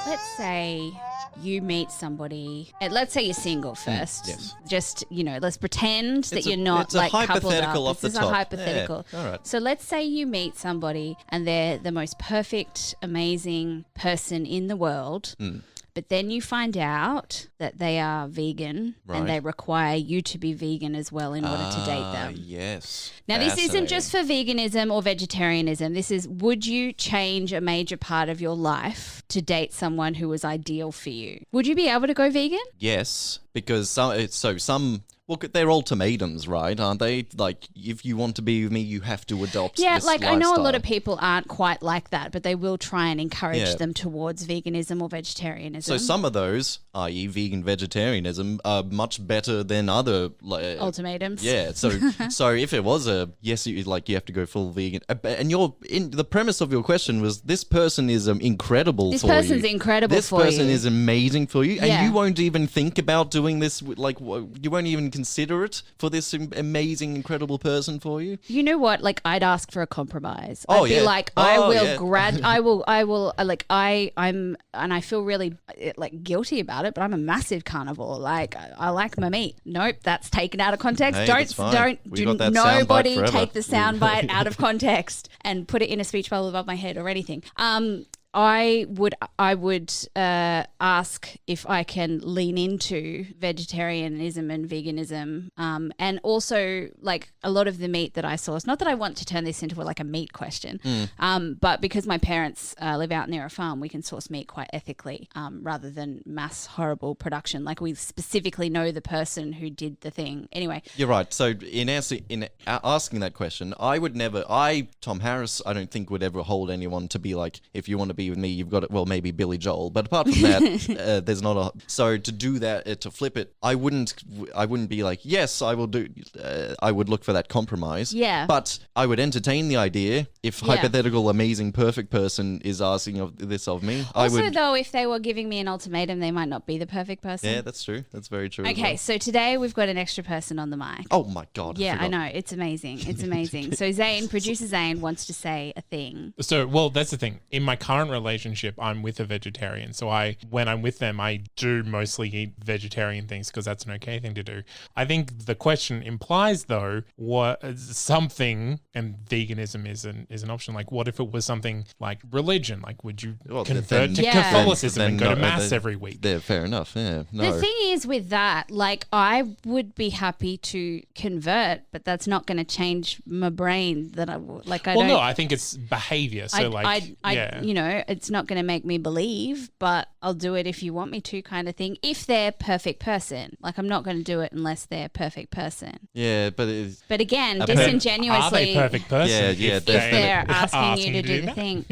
Let's say you meet somebody. Let's say you're single first. Yes. Just, let's pretend that you're not it's a like coupled hypothetical up. off This the is top. a hypothetical. Yeah. All right. So let's say you meet somebody and they're the most perfect, amazing person in the world. But then you find out that they are vegan and they require you to be vegan as well in order to date them. Yes. Now, this isn't just for veganism or vegetarianism. This is, would you change a major part of your life to date someone who was ideal for you? Would you be able to go vegan? Yes, because some. Well, they're ultimatums, right? Aren't they? Like, if you want to be with me, you have to adopt this lifestyle. I know a lot of people aren't quite like that, but they will try and encourage them towards veganism or vegetarianism. So some of those, i.e. vegan vegetarianism, are much better than other... ultimatums. Yeah, so if it was a, yes, you have to go full vegan, and the premise of your question was, this person is incredible for you. This person's incredible for you. This person is amazing for you, and you won't even think about doing this, you won't even consider it for this amazing, incredible person for you. You know what? Like, I'd ask for a compromise. Oh, I'd be like, I'm, and I feel really guilty about it, but I'm a massive carnivore. Like, I like my meat. Nope, that's taken out of context. Hey, Nobody take the soundbite out of context and put it in a speech bubble above my head or anything. I would ask if I can lean into vegetarianism and veganism, and also like a lot of the meat that I source. Not that I want to turn this into a meat question, but because my parents live out near a farm, we can source meat quite ethically, rather than mass horrible production. Like, we specifically know the person who did the thing. Anyway, you're right. So in asking that question, Tom Harris, I don't think would ever hold anyone to be like, if you want to be with me, you've got it. Well, maybe Billy Joel, but apart from that, there's not a. So to do that, to flip it, I wouldn't be like, yes, I will do. I would look for that compromise. Yeah. But I would entertain the idea if hypothetical, amazing, perfect person is asking this of me. Also, though, if they were giving me an ultimatum, they might not be the perfect person. Yeah, that's true. That's very true. Okay, so today we've got an extra person on the mic. Oh my God. Yeah, I know. It's amazing. It's amazing. So producer Zane wants to say a thing. So, well, that's the thing. In my current relationship, I'm with a vegetarian. So when I'm with them, I do mostly eat vegetarian things because that's an okay thing to do. I think the question implies, though, something, and veganism is an option. Like, what if it was something like religion? Like, would you convert to Catholicism and go to mass every week? Yeah, fair enough. Yeah. No. The thing is with that, like, I would be happy to convert, but that's not going to change my brain. I think it's behavior. So it's not going to make me believe, but I'll do it if you want me to, kind of thing. If they're perfect person, like, I'm not going to do it unless they're a perfect person. Yeah, but again, disingenuously, are they a perfect person? Yeah, if they're asking you to do the thing.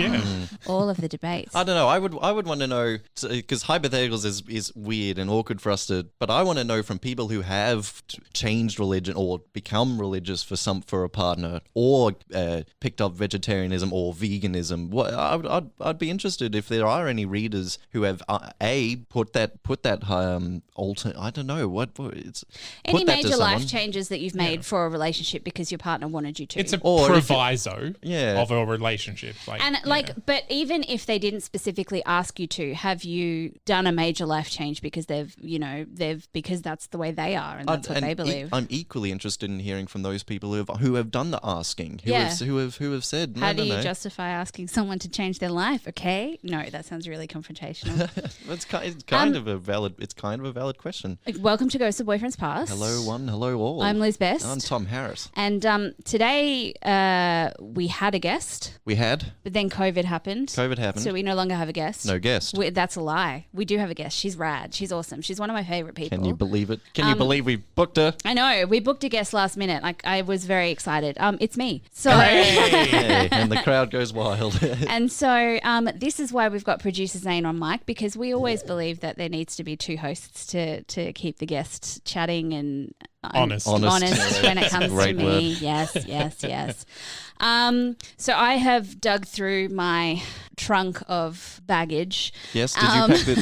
All of the debates. I don't know. I would want to know, because hypotheticals is weird and awkward for us to. But I want to know from people who have changed religion or become religious for a partner, or picked up vegetarianism or veganism. I'd be interested if there are any readers who have put that I don't know what it's any major life changes that you've made for a relationship because your partner wanted you to. It's a proviso of a relationship. But even if they didn't specifically ask you to, have you done a major life change because because that's the way they are and that's what they believe? I'm equally interested in hearing from those people who have done the asking, who have said, how do you justify asking someone to change their life? Okay, no, that sounds really confrontational. It's kind of a valid question. Welcome to Ghosts of Boyfriends Past. Hello one, hello all. I'm Liz Best. I'm Tom Harris. And today we had a guest. We had, but then COVID happened. So we no longer have a guest. No guest. That's a lie. We do have a guest. She's rad. She's awesome. She's one of my favorite people. Can you believe it? Can you believe we booked her? I know. We booked a guest last minute. Like, I was very excited. It's me. So hey, and the crowd goes wild. And so this is why we've got producer Zane on mic, because we always believe that there needs to be two hosts to keep the guests chatting and Honest. Honest when it comes to Great me. word. Yes. So I have dug through my trunk of baggage. Yes.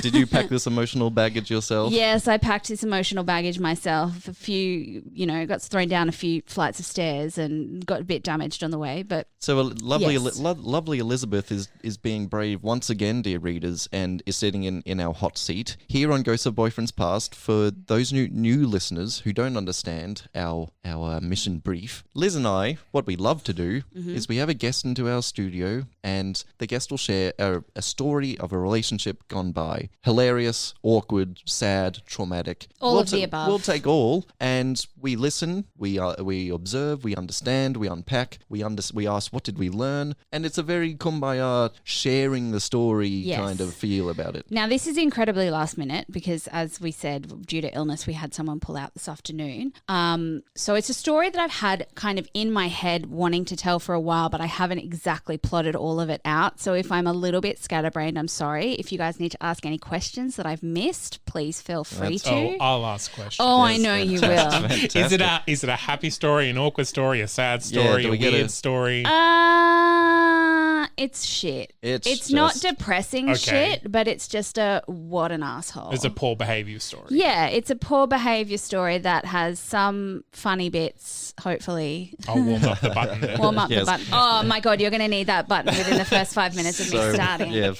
Did you pack this emotional baggage yourself? Yes, I packed this emotional baggage myself. A few, got thrown down a few flights of stairs and got a bit damaged on the way. But So lovely, Yes. lovely Elizabeth is being brave once again, dear readers, and is sitting in our hot seat here on Ghosts of Boyfriends Past. For those new listeners who don't understand our mission brief, Liz and I, what we love to do is we have a guest into our studio, and the guest will share a story of a relationship gone by. Hilarious, awkward, sad, traumatic. All of the above. We'll take all, and we listen, we observe, we understand, we unpack, we ask what did we learn, and it's a very kumbaya, sharing the story Yes. kind of feel about it. now this is incredibly last minute because, as we said, due to illness, we had someone pull out this afternoon. So it's a story that I've had kind of in my head wanting to tell for a while, but I haven't exactly plotted all of it out. So if I'm a little bit scatterbrained, I'm sorry. If you guys need to ask any questions that I've missed, please feel free to. Oh, I'll ask questions. Oh, I know you will. Is it a happy story, an awkward story, a sad story, do a we get weird a- story? It's shit. It's not just- depressing Okay. shit, but it's just what an asshole. It's a poor behavior story. Yeah, it's a poor behavior story that has some funny bits, hopefully. I'll warm up the button then. Warm up Yes. the button. Oh my God, you're going to need that button within the first 5 minutes of me starting. Yeah,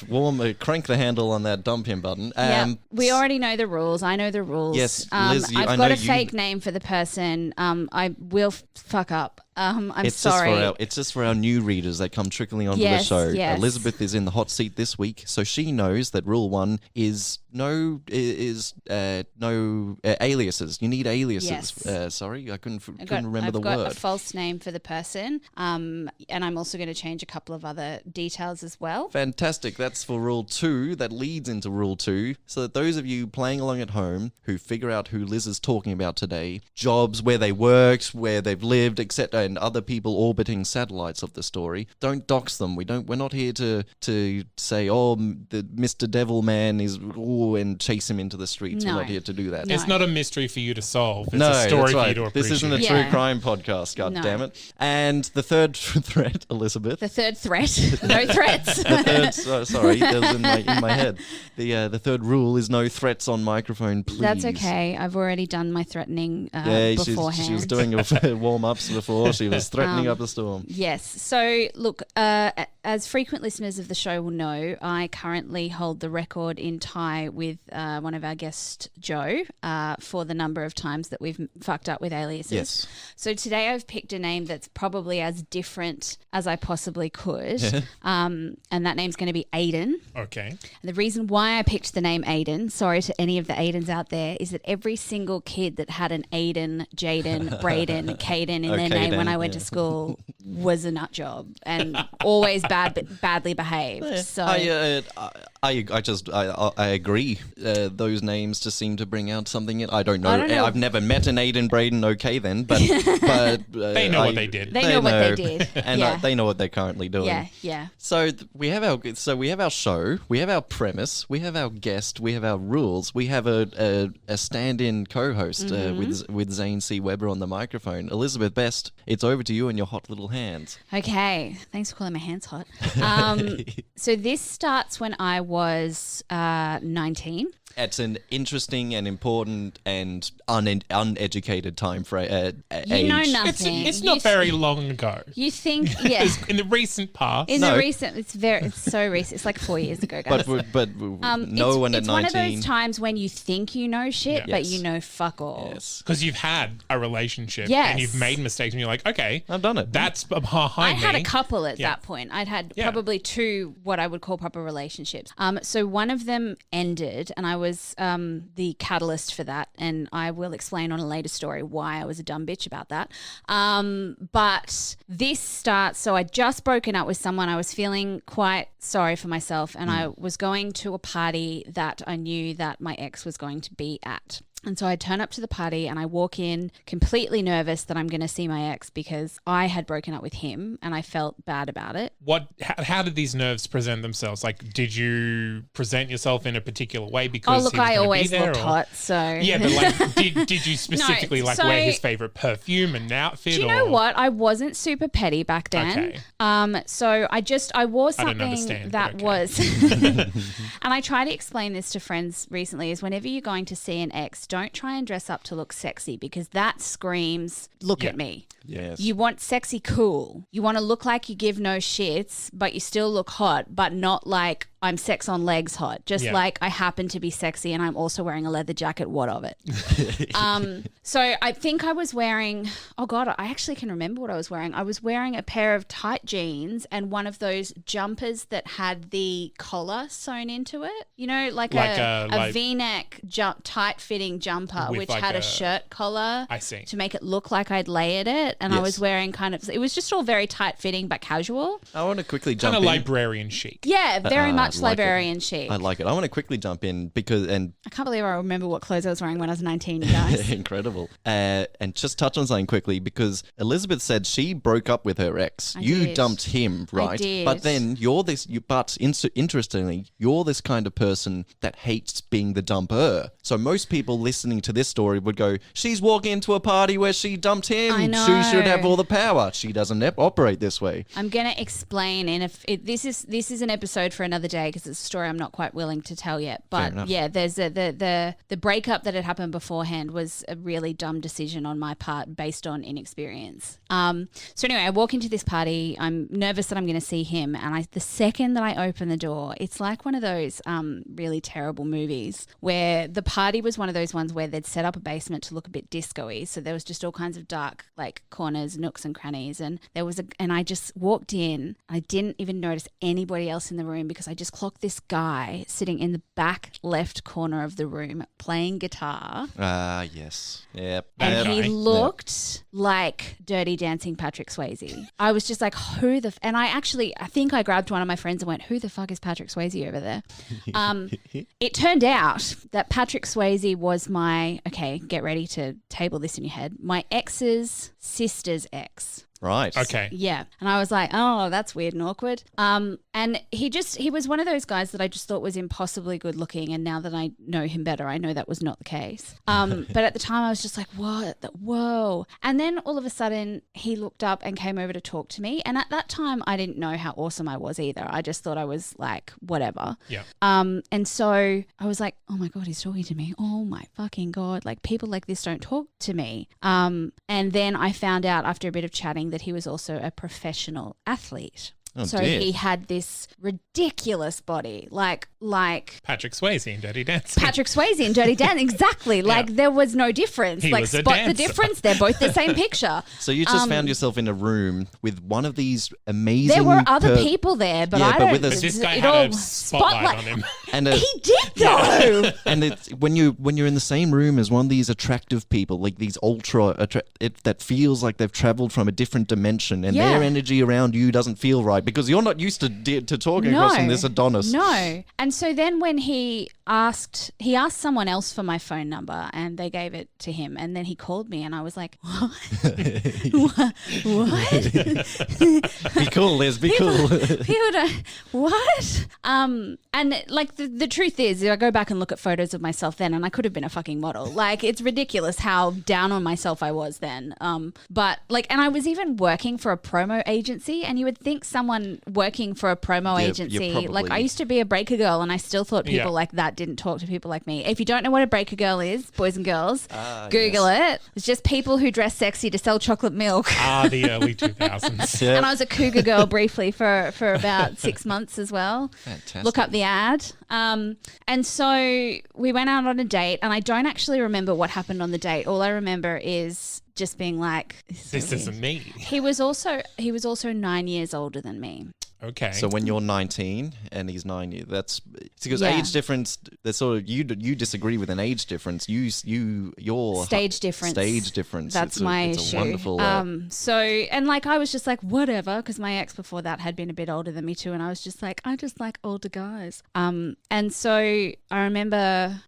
crank the handle on that dump him button. Yeah, we already know the rules. I know the rules. Yes, Liz, I I've know got a you- fake name for the person. I will fuck up. I'm It's sorry. it's just for our new readers that come trickling onto the Yes, show. yes. Elizabeth is in the hot seat this week, so she knows that rule 1 is no aliases. You need aliases. Yes. Sorry, I couldn't I've remember the got word. a false name for the person, and I'm also going to change a couple of other details as well. Fantastic. That's for rule 2. That leads into rule 2. So that those of you playing along at home who figure out who Liz is talking about today, jobs, where they worked, where they've lived, etc., and other people orbiting satellites of the story, don't dox them. We're not here to say, the Mr. Devil Man is, and chase him into the streets. No. We're not here to do that. No. It's not a mystery for you to solve. It's No, a story that's for right. you to appreciate. This isn't a Yeah. true crime podcast, God No. damn it. And the third threat, Elizabeth. The third threat. No threats. Sorry, that was in my head. The third rule is no threats on microphone, please. That's okay. I've already done my threatening Yeah, beforehand. she was doing warm-ups before. She was threatening up the storm. Yes. So, look, as frequent listeners of the show will know, I currently hold the record in tie with one of our guests, Joe, for the number of times that we've fucked up with aliases. Yes. So today I've picked a name that's probably as different as I possibly could, and that name's going to be Aiden. Okay. And the reason why I picked the name Aiden, sorry to any of the Aidens out there, is that every single kid that had an Aiden, Jaden, Braden, Caden in their name when I went to school was a nut job and always badly behaved. So I agree. Those names just seem to bring out something. I don't know. I don't know. I've never met an Aiden Braden. Okay, then, but They know what they did. They know what they did. and Yeah. they know what they're currently doing. yeah. So we have our show, we have our premise, we have our guest, we have our rules, we have a stand-in co-host with Zane C. Weber on the microphone. Elizabeth Best, it's over to you and your hot little hands. Okay. Thanks for calling my hands hot. So this starts when I was 19. It's an interesting and important and uneducated time frame. You know nothing. It's not very long ago. You think, yeah. In the recent past. In No. the recent, it's so recent. It's like 4 years ago, guys. But no one at it's 19. one of those times when you think you know shit, Yeah. but Yes. you know fuck all. Yes. Because you've had a relationship Yes. and you've made mistakes and you're like, okay, I've done it. That's behind I had me. a couple at Yeah. that point. I'd had Yeah. probably 2 what I would call proper relationships. So one of them ended, and I was the catalyst for that, and I will explain on a later story why I was a dumb bitch about that. But this starts, so I'd just broken up with someone. I was feeling quite sorry for myself, and I was going to a party that I knew that my ex was going to be at. And so I turn up to the party and I walk in completely nervous that I'm going to see my ex because I had broken up with him and I felt bad about it. How did these nerves present themselves? Like, did you present yourself in a particular way because look, he was I gonna always be there, looked or? hot, so... Yeah, but like, did you specifically wear his favorite perfume and outfit? Do you know what? I wasn't super petty back then. Okay. So I wore something that was... And I try to explain this to friends recently, is whenever you're going to see an ex, don't try and dress up to look sexy because that screams, look at me. Yes. You want sexy cool. You want to look like you give no shits, but you still look hot, but not like I'm sex on legs hot. Just like I happen to be sexy and I'm also wearing a leather jacket. What of it? So I think I was wearing, oh God, I actually can remember what I was wearing. I was wearing a pair of tight jeans and one of those jumpers that had the collar sewn into it. You know, like a V-neck tight fitting jumper, which like had a shirt collar. I see. To make it look like I'd layered it. And I was wearing it was just all very tight fitting but casual. I want to quickly jump in. Kind of librarian chic. Yeah, very much librarian chic. I like it. I want to quickly jump in because, and I can't believe I remember what clothes I was wearing when I was 19, you guys. Incredible. And just touch on something quickly because Elizabeth said she broke up with her ex. You dumped him, right? I did. But then interestingly, you're this kind of person that hates being the dumper. So most people listening to this story would go, she's walking into a party where she dumped him. I know. She should have all the power. She doesn't operate this way. I'm going to explain, and this is an episode for another day because it's a story I'm not quite willing to tell yet. But yeah, there's the breakup that had happened beforehand was a really dumb decision on my part based on inexperience. So anyway, I walk into this party. I'm nervous that I'm going to see him, and the second that I open the door, it's like one of those really terrible movies where the party was one of those ones where they'd set up a basement to look a bit disco-y. So there was just all kinds of dark like corners, nooks and crannies, and and I just walked in. I didn't even notice anybody else in the room because I just clocked this guy sitting in the back left corner of the room playing guitar. Yes. Yep. And he looked like Dirty Dancing Patrick Swayze. I was just like, and I think I grabbed one of my friends and went, who the fuck is Patrick Swayze over there? It turned out that Patrick Swayze was get ready to table this in your head, my ex's sister's ex. Right. Okay. Yeah. And I was like, oh, that's weird and awkward. And he was one of those guys that I just thought was impossibly good looking. And now that I know him better, I know that was not the case. But at the time I was just like, what? Whoa. And then all of a sudden he looked up and came over to talk to me. And at that time I didn't know how awesome I was either. I just thought I was like, whatever. Yeah. And so I was like, oh my God, he's talking to me. Oh my fucking God. Like people like this don't talk to me. And then I found out after a bit of chatting that he was also a professional athlete. Oh, so dear. he had this ridiculous body, like Patrick Swayze in Dirty Dancing. Patrick Swayze in Dirty Dancing, exactly. Like there was no difference. He like was a spot dancer. the difference. They're both the same picture. So you just found yourself in a room with one of these amazing. There were other people there, but I don't. But this guy had a spotlight on him. And he did though. And it's when you're in the same room as one of these attractive people, like these that feels like they've traveled from a different dimension, and their energy around you doesn't feel right because you're not used to talking across from this Adonis. No. And so then when he asked someone else for my phone number and they gave it to him, and then he called me and I was like, what? What? Be cool, Liz, be cool. People don't, what? And like the truth is, I go back and look at photos of myself then and I could have been a fucking model. Like it's ridiculous how down on myself I was then. But like, and I was even working for a promo agency, and you would think someone working for a promo agency, like I used to be a breaker girl and I still thought people like that didn't talk to people like me. If you don't know what a breaker girl is, boys and girls, Google it. It's just people who dress sexy to sell chocolate milk. The early 2000s. And I was a cougar girl briefly for about 6 months as well. Fantastic. Look up the ad. And so we went out on a date, and I don't actually remember what happened on the date. All I remember is just being like, this isn't me. He was also 9 years older than me. Okay. So when you're 19 and he's 9, that's because Yeah. age difference. That's sort of you disagree with an age difference. Your Stage difference. Stage difference. That's it's my it's issue. A wonderful. So, and like I was just like, whatever, because my ex before that had been a bit older than me too, and I was just like, I just like older guys. And so I remember,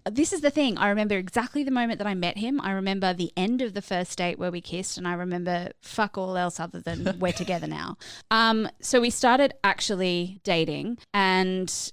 this is the thing, I remember exactly the moment that I met him. I remember the end of the first date where we kissed, and I remember fuck all else other than we're together now. So we started actually dating, and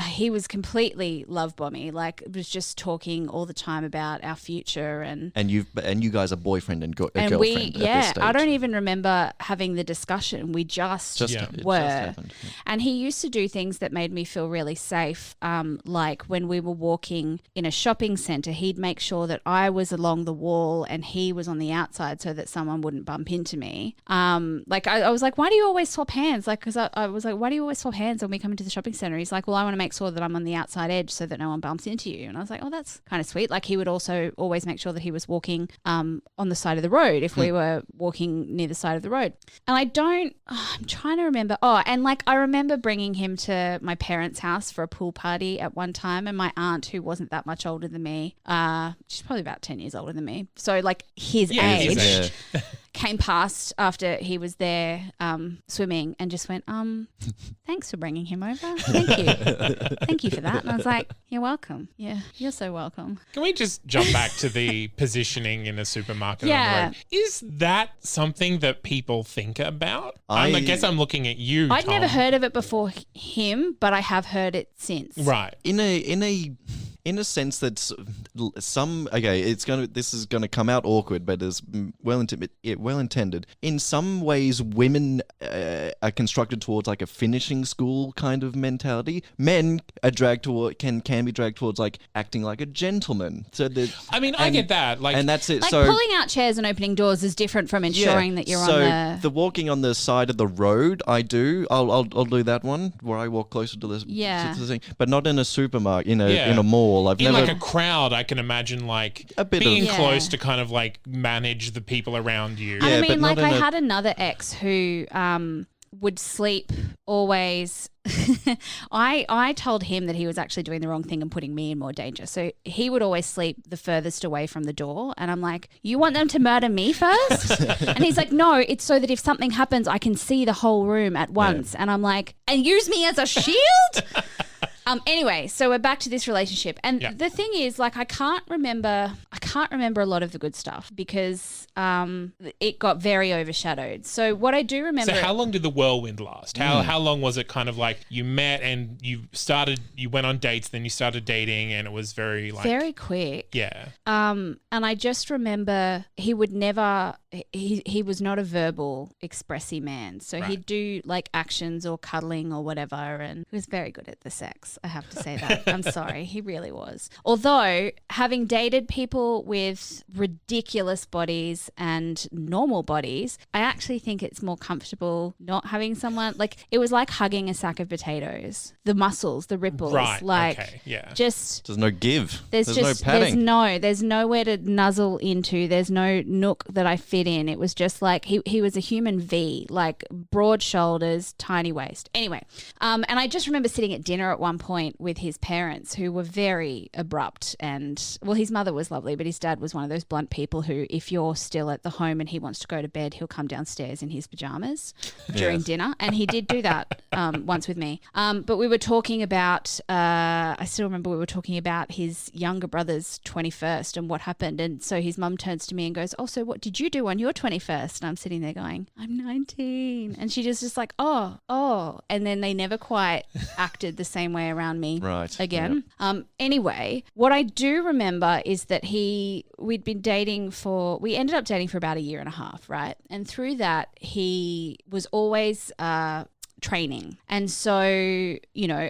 he was completely love bomby, like was just talking all the time about our future and you guys are boyfriend and girlfriend. and we at this stage. I don't even remember having the discussion. We just it were. just happened. Yeah. And he used to do things that made me feel really safe. Like when we were walking in a shopping centre, he'd make sure that I was along the wall and he was on the outside so that someone wouldn't bump into me. Like I was like, why do you always swap hands? Like, because I was like, why do you always swap hands when we come into the shopping centre? He's like, well, I want to make sure that I'm on the outside edge so that no one bumps into you. And I was like, oh, that's kind of sweet. Like he would also always make sure that he was walking on the side of the road if we were walking near the side of the road. And I'm trying to remember. Oh, and like I remember bringing him to my parents' house for a pool party at one time, and my aunt, who wasn't that much older than me, she's probably about 10 years older than me, so like his age, came past after he was there swimming and just went, thanks for bringing him over. Thank you. Thank you for that. And I was like, you're welcome. Yeah, you're so welcome. Can we just jump back to the positioning in a supermarket on the road? Is that something that people think about? I guess I'm looking at you, I'd Tom. never heard of it before him, but I have heard it since. Right. In a sense that this is gonna come out awkward, but it's well intended. In some ways, women are constructed towards like a finishing school kind of mentality. Men are can be dragged towards like acting like a gentleman. So that I get that. And that's it. Like so pulling out chairs and opening doors is different from ensuring that you're on the walking on the side of the road. I'll do that one where I walk closer to the thing, but not in a supermarket in a mall. I've in never like a crowd, I can imagine like a bit being of close to kind of like manage the people around you. I mean, like I had another ex who would sleep always. I told him that he was actually doing the wrong thing and putting me in more danger. So he would always sleep the furthest away from the door. And I'm like, you want them to murder me first? And he's like, no, it's so that if something happens, I can see the whole room at once. Yeah. And I'm like, and use me as a shield? Anyway, so we're back to this relationship. And the thing is, like, I can't remember a lot of the good stuff because it got very overshadowed. So what I do remember... So how long did the whirlwind last? How long was it kind of like you met and you went on dates, then you started dating, and it was very like... Very quick. Yeah. And I just remember he would never... He was not a verbal, expressy man. So he'd do like actions or cuddling or whatever, and he was very good at the sex. I have to say that. I'm sorry. He really was. Although, having dated people with ridiculous bodies and normal bodies, I actually think it's more comfortable not having someone, like, it was like hugging a sack of potatoes. The muscles, the ripples. Right. Like, okay. Yeah. There's no give. There's no padding. There's nowhere to nuzzle into. There's no nook that I fit in. It was just like, he was a human V, like broad shoulders, tiny waist. Anyway, and I just remember sitting at dinner at one point with his parents, who were very abrupt, and well, his mother was lovely, but his dad was one of those blunt people who, if you're still at the home and he wants to go to bed, he'll come downstairs in his pajamas during dinner, and he did do that once with me. But we were talking about, I still remember we were talking about his younger brother's 21st and what happened, and so his mum turns to me and goes, "Oh, so what did you do on your 21st?" And I'm sitting there going, "I'm 19," and she just like, oh, and then they never quite acted the same way around me again. Yep. Anyway, what I do remember is that we ended up dating for about 1.5 years, right? And through that, he was always training. And so,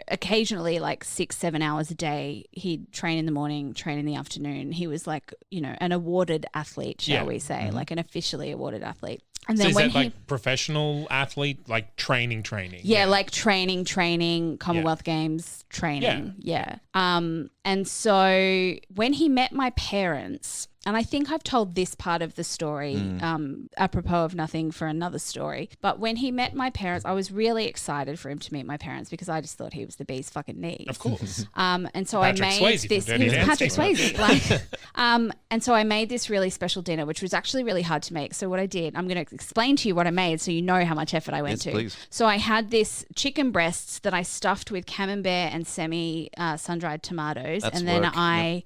occasionally like 6-7 hours a day, he'd train in the morning, train in the afternoon. He was like, an awarded athlete, shall we say, like an officially awarded athlete. And then so is that like professional athlete, like training? Yeah, like training, Commonwealth Games training. Yeah. And so when he met my parents, and I think I've told this part of the story apropos of nothing for another story, but when he met my parents, I was really excited for him to meet my parents because I just thought he was the bee's fucking knees. Of course. And so Patrick I made Swayze this. from He was Dirty Patrick Dancing. Swayze. And so I made this really special dinner, which was actually really hard to make. So what I did, I'm going to explain to you what I made so you know how much effort I went to. Please. So I had this chicken breasts that I stuffed with camembert and semi sun-dried tomatoes, That's and then work. I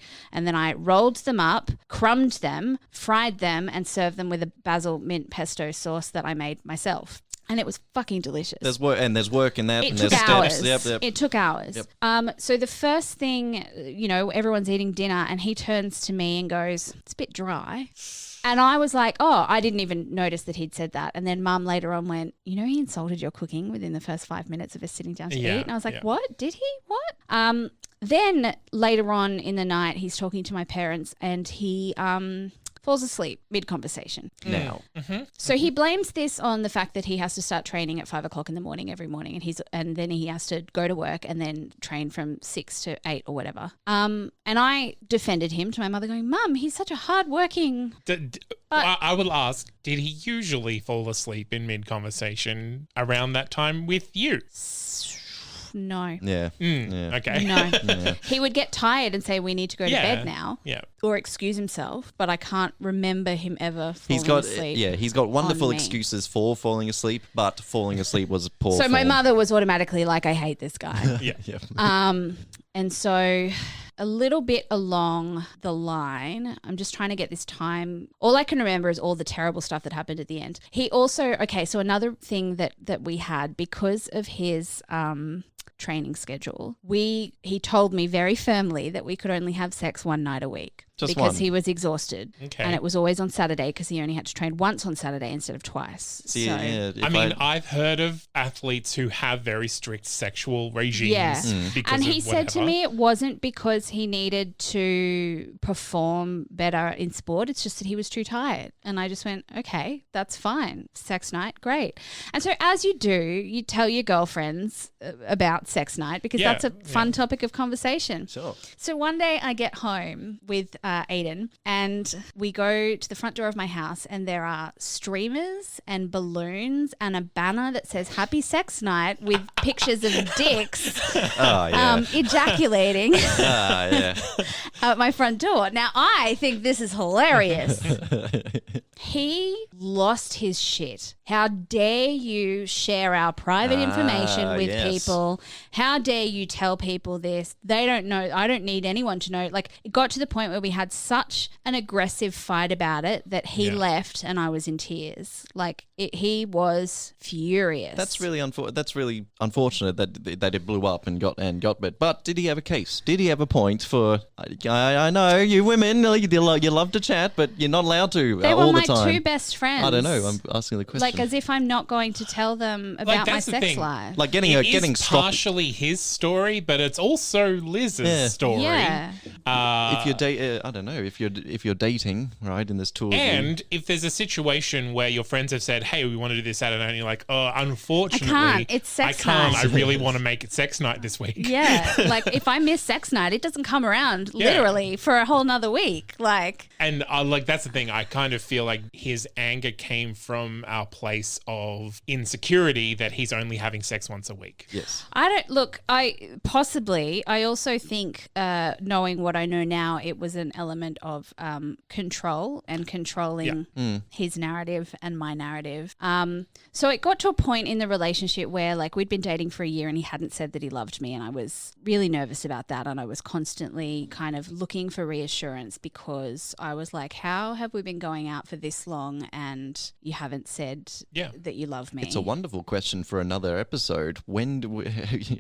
rolled them up, crumbed them, fried them, and served them with a basil mint pesto sauce that I made myself. And it was fucking delicious. There's work in that. It and took there's hours. steps. Yep. It took hours. Yep. So the first thing, everyone's eating dinner and he turns to me and goes, "It's a bit dry." And I was like, oh, I didn't even notice that he'd said that. And then Mum later on went, he insulted your cooking within the first 5 minutes of us sitting down to eat. And I was like, what? Did he? What? Then later on in the night, he's talking to my parents and he falls asleep mid-conversation. Now. So he blames this on the fact that he has to start training at 5 o'clock in the morning every morning, and then he has to go to work and then train from 6 to 8 or whatever. And I defended him to my mother, going, "Mum, he's such a hard-working." I will ask, did he usually fall asleep in mid-conversation around that time with you? No. Yeah. Yeah. Okay. No. Yeah. He would get tired and say, "We need to go to bed now." Yeah. Or excuse himself, but I can't remember him ever falling asleep. He's got wonderful on me. excuses for falling asleep, but falling asleep was poor. So my form. mother was automatically like, "I hate this guy." Yeah. Yeah. And so a little bit along the line, I'm just trying to get this time. All I can remember is all the terrible stuff that happened at the end. He also, so another thing that we had, because of his training schedule, he told me very firmly that we could only have sex one night a week. Just because one. he was exhausted. Okay. And it was always on Saturday because he only had to train once on Saturday instead of twice. See, so, yeah, if I mean, I've heard of athletes who have very strict sexual regimes. Yeah. Because and he of said to whatever. me it wasn't because he needed to perform better in sport. It's just that he was too tired. And I just went, okay, that's fine. Sex night, great. And so as you do, you tell your girlfriends about sex night because Yeah, that's a fun topic of conversation. Sure. So one day I get home with Aiden and we go to the front door of my house and there are streamers and balloons and a banner that says "Happy Sex Night" with pictures of dicks Oh, yeah. ejaculating Yeah. at my front door. Now I think this is hilarious. He lost his shit. How dare you share our private information with yes. people? How dare you tell people this? They don't know. I don't need anyone to know. Like, it got to the point where we had such an aggressive fight about it that he left and I was in tears. Like, he was furious. That's really unfortunate that it blew up and got. But did he have a case? Did he have a point for? I know you women, you love to chat, but you're not allowed to They all were the time. my two best friends. I don't know. I'm asking the question. Like, as if I'm not going to tell them about my that's the sex thing. life. Like It getting is stopped. partially his story, but it's also Liz's story. Yeah. If you're I don't know if you're dating, right? And there's two of you. And if there's a situation where your friends have said, "Hey, we want to do this Saturday," and you're like, "Oh, unfortunately, I can't. It's sex I can't. night." I really want to make it sex night this week." Yeah, like if I miss sex night, it doesn't come around literally for a whole nother week. Like, And that's the thing. I kind of feel like his anger came from our place of insecurity that he's only having sex once a week. Yes. I don't look. I also think, knowing what I know now, it was an element of control and controlling his narrative and my narrative. So it got to a point in the relationship where, like, we'd been dating for a year and he hadn't said that he loved me, and I was really nervous about that, and I was constantly kind of looking for reassurance because I was like, how have we been going out for this long and you haven't said that you love me? It's a wonderful question for another episode. When do we?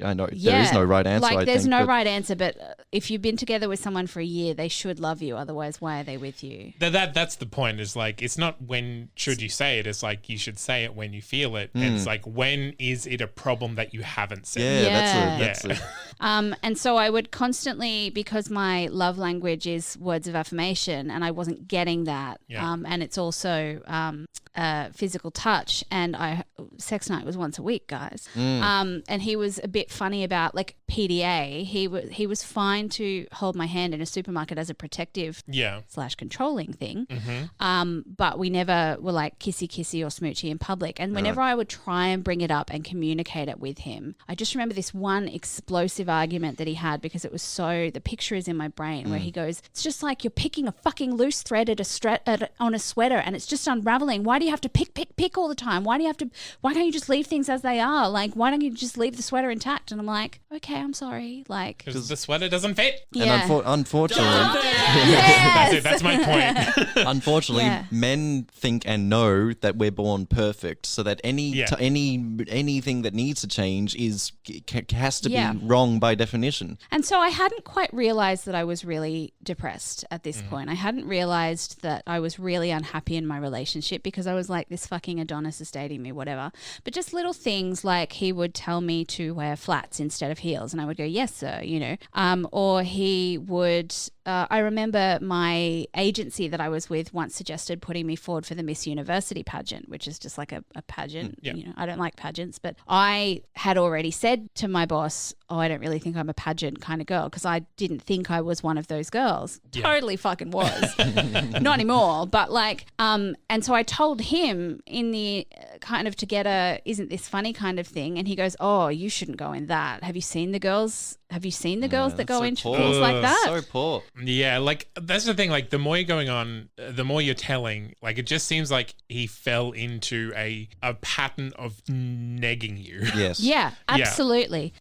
I know Yeah, there is no right answer. Like, I there's think, no but right answer, but if you've been together with someone for a year, they should love you. Otherwise, why are they with you? That's the point. Is like, it's not when should you say it. It's like you should say it when you feel it. And it's like, when is it a problem that you haven't said? Yeah, that's it. And so I would constantly, because my love language is words of affirmation, and I wasn't getting that. And it's also physical touch, and sex night was once a week, guys. And he was a bit funny about, like, PDA. He was fine to hold my hand in a supermarket as a protective Yeah. / controlling thing. But we never were like kissy or smoochy in public. And whenever I would try and bring it up and communicate it with him, I just remember this one explosive argument that he had because it was so, the picture is in my brain where he goes, it's just like you're picking a fucking loose thread on a sweater and it's just unraveling. Why do you have to pick all the time? Why can't you just leave things as they are? Like, why don't you just leave the sweater intact? And I'm like, okay, I'm sorry. Like, because the sweater doesn't fit. yeah. And unfortunately, That's it. That's my point. unfortunately, men think and know that we're born perfect, so that anything that needs to change has to be wrong by definition. And so I hadn't quite realized that I was really depressed at this point. I hadn't realized that I was really unhappy in my relationship because I was like, this fucking Adonis is dating me, whatever. But just little things like he would tell me to wear flats instead of heels and I would go, yes, sir, you know. Or he would, I remember my agency that I was with once suggested putting me forward for the Miss University pageant, which is just like a pageant. You know, I don't like pageants, but I had already said to my boss, oh, I don't really think I'm a pageant kind of girl because I didn't think I was one of those girls. Yeah. Totally fucking was. Not anymore. But like, and so I told him in the kind of to get a isn't this funny kind of thing. And he goes, oh, you shouldn't go in that. Have you seen the girls? Have you seen the girls that go into things like that? So poor. Yeah, like that's the thing. Like the more you're going on, the more you're telling. Like it just seems like he fell into a pattern of negging you. Yes. Yeah, absolutely.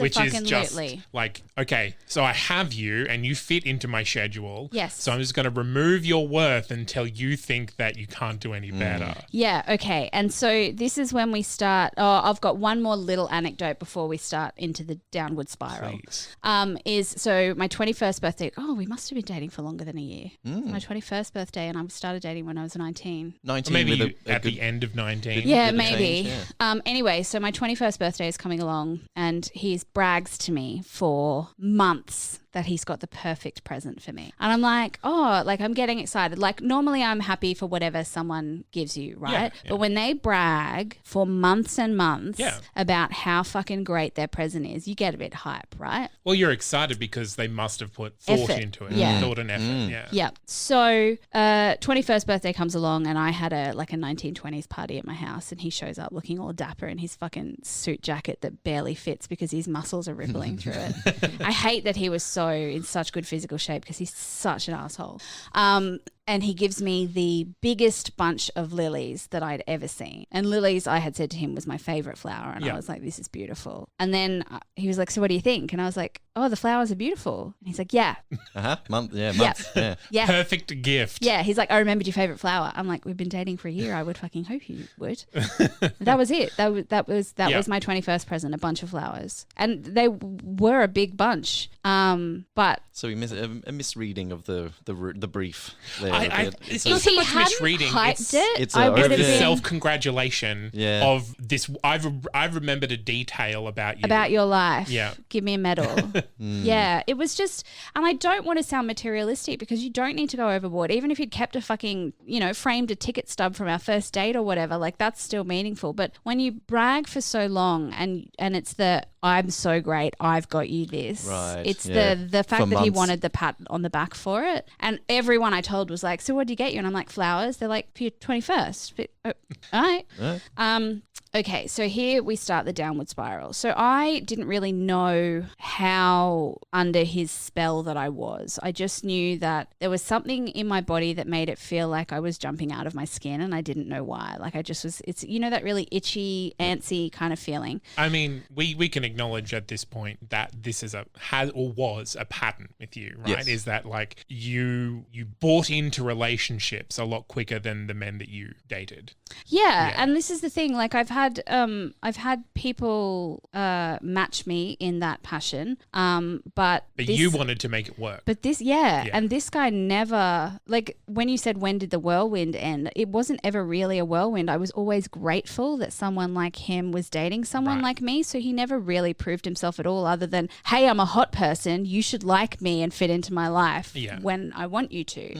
Which is just Absolutely. like, okay, so I have you and you fit into my schedule. Yes. So I'm just going to remove your worth until you think that you can't do any better. Yeah, okay. And so this is when we start. Oh, I've got one more little anecdote before we start into the downward spiral. Please. Is so my 21st birthday. Oh, we must have been dating for longer than a year. My 21st birthday, and I started dating when I was 19. 19 Or maybe with a at good, the end of 19. Yeah, bit of maybe. change, Anyway, so my 21st birthday is coming along, and he brags to me for months that he's got the perfect present for me. And I'm like, oh, like I'm getting excited. Like normally I'm happy for whatever someone gives you, right? Yeah. But when they brag for months and months about how fucking great their present is, you get a bit hype, right? Well, you're excited because they must have put thought Effort. into it. Yeah. Thought and effort. Yeah. Yeah. So 21st birthday comes along and I had a 1920s party at my house and he shows up looking all dapper in his fucking suit jacket that barely fits because his muscles are rippling through it. I hate that he was so in such good physical shape because he's such an asshole. And he gives me the biggest bunch of lilies that I'd ever seen. And lilies, I had said to him, was my favorite flower. And I was like, this is beautiful. And then he was like, so what do you think? And I was like, oh, the flowers are beautiful. And he's like, yeah. Months. Yeah. Perfect gift. Yeah. He's like, I remembered your favorite flower. I'm like, we've been dating for a year. I would fucking hope you would. That was it. That was my 21st present, a bunch of flowers. And they were a big bunch. But So we miss a misreading of the brief there. It's if not so he much hadn't misreading. hyped it's I a- would have It's the been self-congratulation of this. I've remembered a detail about you. about your life. Yeah. Give me a medal. Yeah. It was just, and I don't want to sound materialistic because you don't need to go overboard. Even if you'd kept a fucking, framed a ticket stub from our first date or whatever, like that's still meaningful. But when you brag for so long and it's I'm so great, I've got you this. Right, It's yeah. the fact For that he months. wanted the pat on the back for it. And everyone I told was like, so what did you get you? And I'm like, flowers. They're like, for your 21st. But, all right. Yeah. Okay, so here we start the downward spiral. So I didn't really know how under his spell that I was. I just knew that there was something in my body that made it feel like I was jumping out of my skin and I didn't know why. Like I just was, it's, that really itchy, antsy kind of feeling. I mean, we can acknowledge at this point that this is was a pattern with you, right? Yes. Is that like you bought into relationships a lot quicker than the men that you dated? Yeah, and this is the thing. Like I've had people match me in that passion, but you wanted to make it work. But this, and this guy never, like when you said when did the whirlwind end, it wasn't ever really a whirlwind. I was always grateful that someone like him was dating someone like me, so he never really really proved himself at all other than, hey, I'm a hot person. You should like me and fit into my life when I want you to.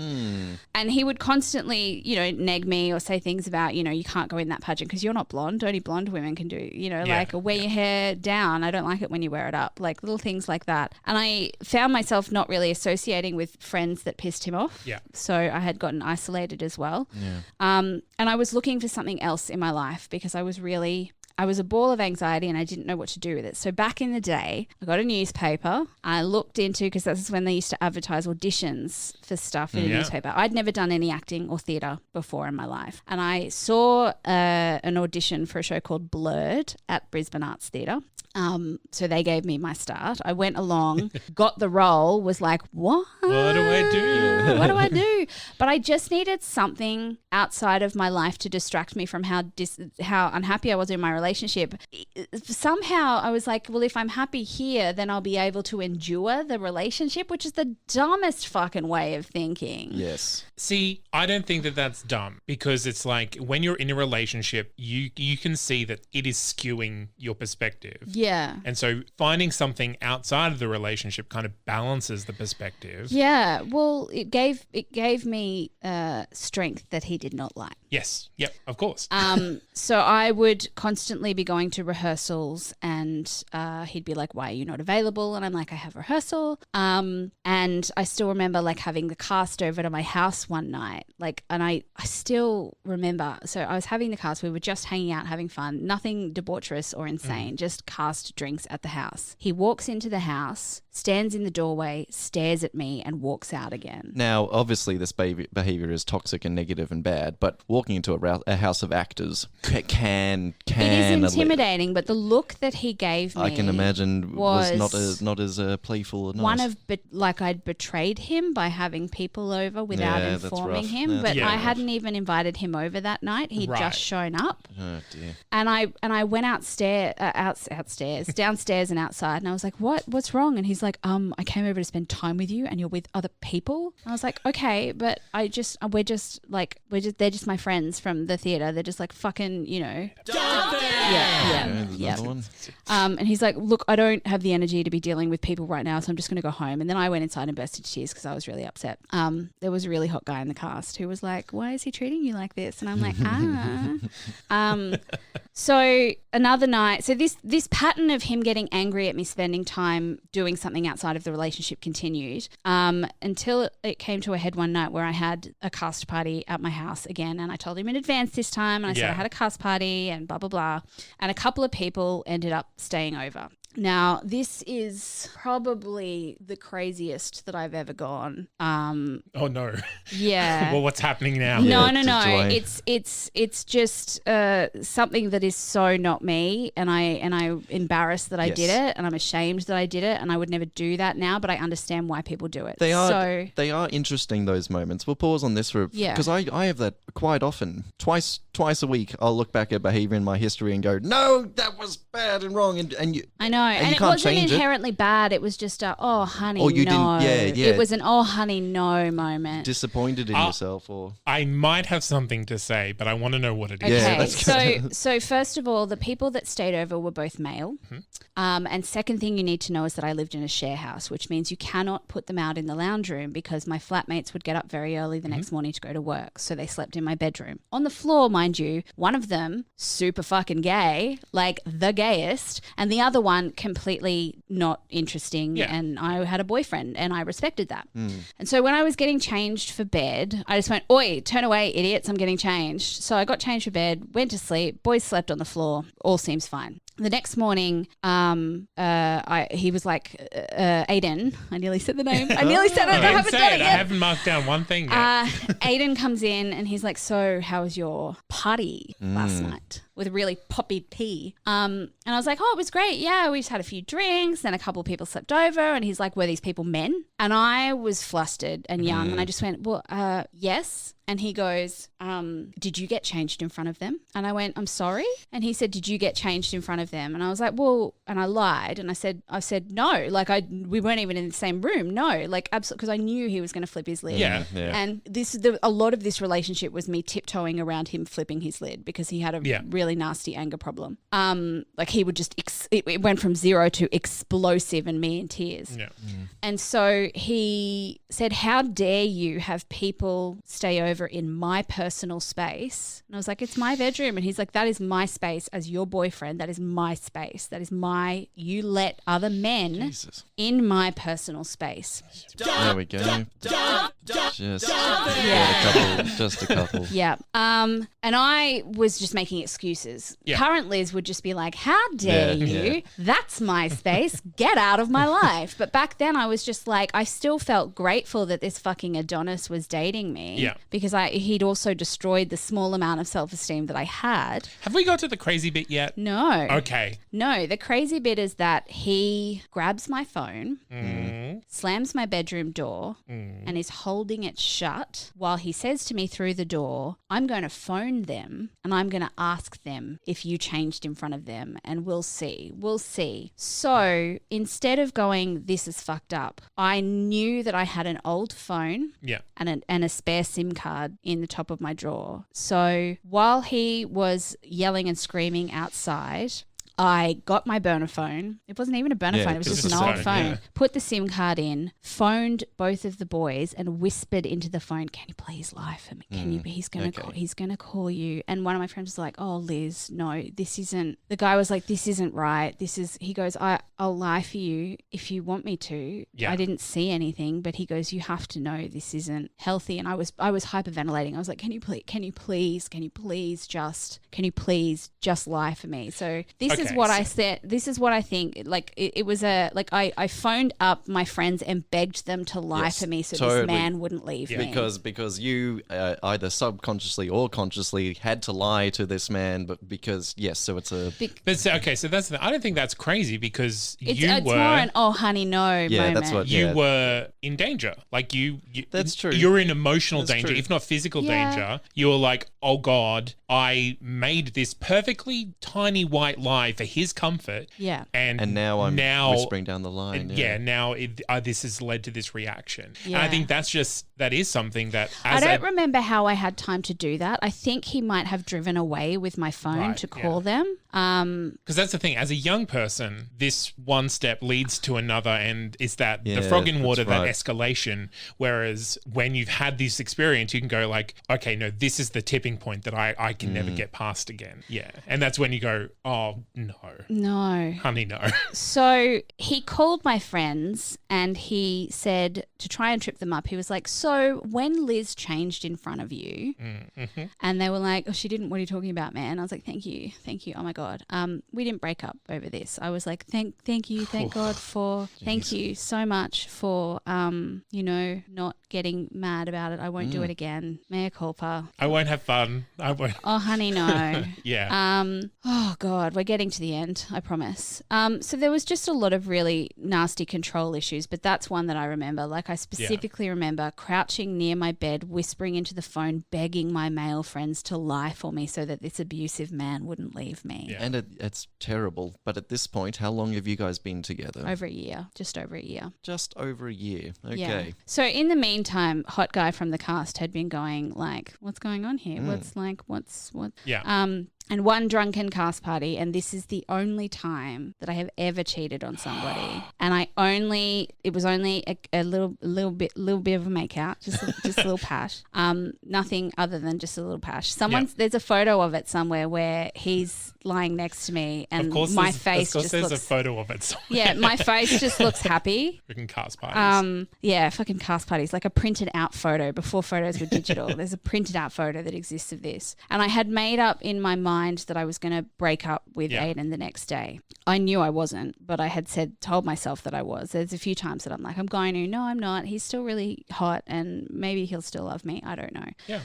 And he would constantly, neg me or say things about, you can't go in that pageant because you're not blonde. Only blonde women can do, like wear your hair down. I don't like it when you wear it up. Like little things like that. And I found myself not really associating with friends that pissed him off. Yeah. So I had gotten isolated as well. Yeah. And I was looking for something else in my life because I was a ball of anxiety and I didn't know what to do with it. So back in the day, I got a newspaper. I looked into, because that's when they used to advertise auditions for stuff in a newspaper. I'd never done any acting or theatre before in my life. And I saw an audition for a show called Blurred at Brisbane Arts Theatre. So they gave me my start. I went along, got the role, was like, what? What do I do? What do I do? But I just needed something outside of my life to distract me from how unhappy I was in my relationship. Somehow I was like, well, if I'm happy here, then I'll be able to endure the relationship, which is the dumbest fucking way of thinking. Yes. See, I don't think that that's dumb, because it's like when you're in a relationship, you can see that it is skewing your perspective. Yeah. And so finding something outside of the relationship kind of balances the perspective. Yeah. Well, it gave me strength that he did not like. Yes. Yep. Of course. So I would constantly be going to rehearsals and he'd be like, why are you not available? And I'm like, I have rehearsal. And I still remember like having the cast over to my house one night. And I still remember, so I was having the cast, we were just hanging out, having fun, nothing debaucherous or insane, just cast drinks at the house. He walks into the house, stands in the doorway, stares at me and walks out again. Now, obviously, this behavior is toxic and negative and bad, but walking into a house of actors can it is intimidating, but the look that he gave me, I can imagine, was not as playful or nice. One of I'd betrayed him by having people over without informing him, but I hadn't even invited him over that night. He'd just shown up. Oh dear. And I went downstairs and outside, and I was like, what's wrong? And he's like, I came over to spend time with you and you're with other people. I was like, okay, but they're just my friends from the theatre. They're just like fucking, Yeah. And he's like, look, I don't have the energy to be dealing with people right now, so I'm just going to go home. And then I went inside and burst into tears because I was really upset. There was a really hot guy in the cast who was like, why is he treating you like this? And I'm like, So another night, so this pattern of him getting angry at me spending time doing something outside of the relationship continued until it came to a head one night where I had a cast party at my house again, and I told him in advance this time, and I said I had a cast party and blah, blah, blah. And a couple of people ended up staying over. Now, this is probably the craziest that I've ever gone. Oh no! Yeah. Well, what's happening now? No. It's just something that is so not me, and I'm embarrassed that I did it, and I'm ashamed that I did it, and I would never do that now. But I understand why people do it. They are interesting, those moments. We'll pause on this for because I have that quite often. Twice a week, I'll look back at behavior in my history and go, no, that was bad and wrong, and you. I know. And it wasn't inherently bad. It was just oh, honey, no. Didn't, It was an oh, honey, no moment. Disappointed in yourself, or I might have something to say, but I want to know what it is. Okay, so first of all, the people that stayed over were both male. And second thing you need to know is that I lived in a share house, which means you cannot put them out in the lounge room because my flatmates would get up very early the next morning to go to work. So they slept in my bedroom. On the floor, mind you, one of them, super fucking gay, like the gayest, and the other one completely not interesting. And I had a boyfriend and I respected that. And so when I was getting changed for bed, I just went, oi, turn away, idiots, I'm getting changed. So I got changed for bed, went to sleep, boys slept on the floor, all seems fine. The next morning, he was like, Aiden. I nearly said the name. I nearly said it. I haven't done it yet. I haven't marked down one thing yet. Aiden comes in and he's like, so how was your party last night? With a really poppy P. And I was like, oh, it was great. Yeah, we just had a few drinks. Then a couple of people slept over. And he's like, were these people men? And I was flustered and young. And I just went, well, yes. And he goes, did you get changed in front of them? And I went, I'm sorry. And he said, did you get changed in front of them? And I was like, well, and I lied. And I said, no, like we weren't even in the same room. No, like absolutely. Because I knew he was going to flip his lid. Yeah. And a lot of this relationship was me tiptoeing around him flipping his lid because he had a really nasty anger problem. Like he would just, it went from 0 to explosive and me in tears. Yeah. And so he said, how dare you have people stay over in my personal space? And I was like, it's my bedroom. And he's like, that is my space as your boyfriend. That is my space. That is you let other men in my personal space. There we go. Just a couple. Yeah. And I was just making excuses. Yeah. Current Liz would just be like, how dare you? That's my space. Get out of my life. But back then I was just like, I still felt grateful that this fucking Adonis was dating me. Yeah. Because he'd also destroyed the small amount of self-esteem that I had. Have we got to the crazy bit yet? No. Okay. No, the crazy bit is that he grabs my phone, slams my bedroom door, and is holding it shut while he says to me through the door, I'm going to phone them and I'm going to ask them if you changed in front of them and we'll see. We'll see. So instead of going, this is fucked up, I knew that I had an old phone and a spare SIM card in the top of my drawer. So while he was yelling and screaming outside, I got my burner phone. It wasn't even a burner phone. It was just an old phone. Yeah. Put the SIM card in, phoned both of the boys and whispered into the phone, can you please lie for me? He's going to call you. And one of my friends was like, oh, Liz, no, this isn't. The guy was like, this isn't right. He goes, I'll lie for you if you want me to. Yeah. I didn't see anything, but he goes, you have to know this isn't healthy. And I was hyperventilating. I was like, can you please just lie for me? So this is what I said. This is what I think. Like it was I phoned up my friends and begged them to lie for me so this man wouldn't leave me. Because you either subconsciously or consciously had to lie to this man, but because so it's a. So that's I don't think that's crazy because it's were more an oh honey no moment. That's what you were in danger. Like you that's true. You're in emotional danger, true. if not physical danger. You're like, oh God, I made this perfectly tiny white lie for his comfort. Yeah. And now I'm whispering down the line. Now this has led to this reaction. Yeah. And I think that is something that I don't remember how I had time to do that. I think he might have driven away with my phone to call them. Because that's the thing. As a young person, this one step leads to another, and it's that the frog in water, that escalation. Whereas when you've had this experience, you can go like, okay, no, this is the tipping point that I can never get past again. Yeah. And that's when you go, oh, no. Honey, no. So he called my friends and he said, to try and trip them up, he was like, so when Liz changed in front of you, and they were like, oh, she didn't, what are you talking about, man? I was like, thank you. Oh my God. We didn't break up over this. I was like, thank you. Thank God for, thank you so much for, not getting mad about it. I won't do it again. Mea culpa. I won't have fun. I won't. Oh, honey, no. Yeah. Oh God, we're getting to the end, I promise. So there was just a lot of really nasty control issues, but that's one that I remember. Like I specifically remember crouching near my bed, whispering into the phone, begging my male friends to lie for me so that this abusive man wouldn't leave me. Yeah. And it's terrible. But at this point, how long have you guys been together? Over a year. Just over a year. Okay. Yeah. So in the meantime, hot guy from the cast had been going like, what's going on here? What? Yeah. And one drunken cast party, and this is the only time that I have ever cheated on somebody. And it was only a little bit of a make out, just a little pash. Nothing other than just a little pash. There's a photo of it somewhere where he's lying next to me, and my face just looks. There's a photo of it somewhere. Yeah, my face just looks happy. Freaking cast parties. Fucking cast parties, like a printed out photo before photos were digital. There's a printed out photo that exists of this, and I had made up in my mind mind that I was going to break up with Aiden the next day. I knew I wasn't, but I had told myself that I was. There's a few times that I'm like, I'm going to. No, I'm not. He's still really hot and maybe he'll still love me. I don't know. Yeah.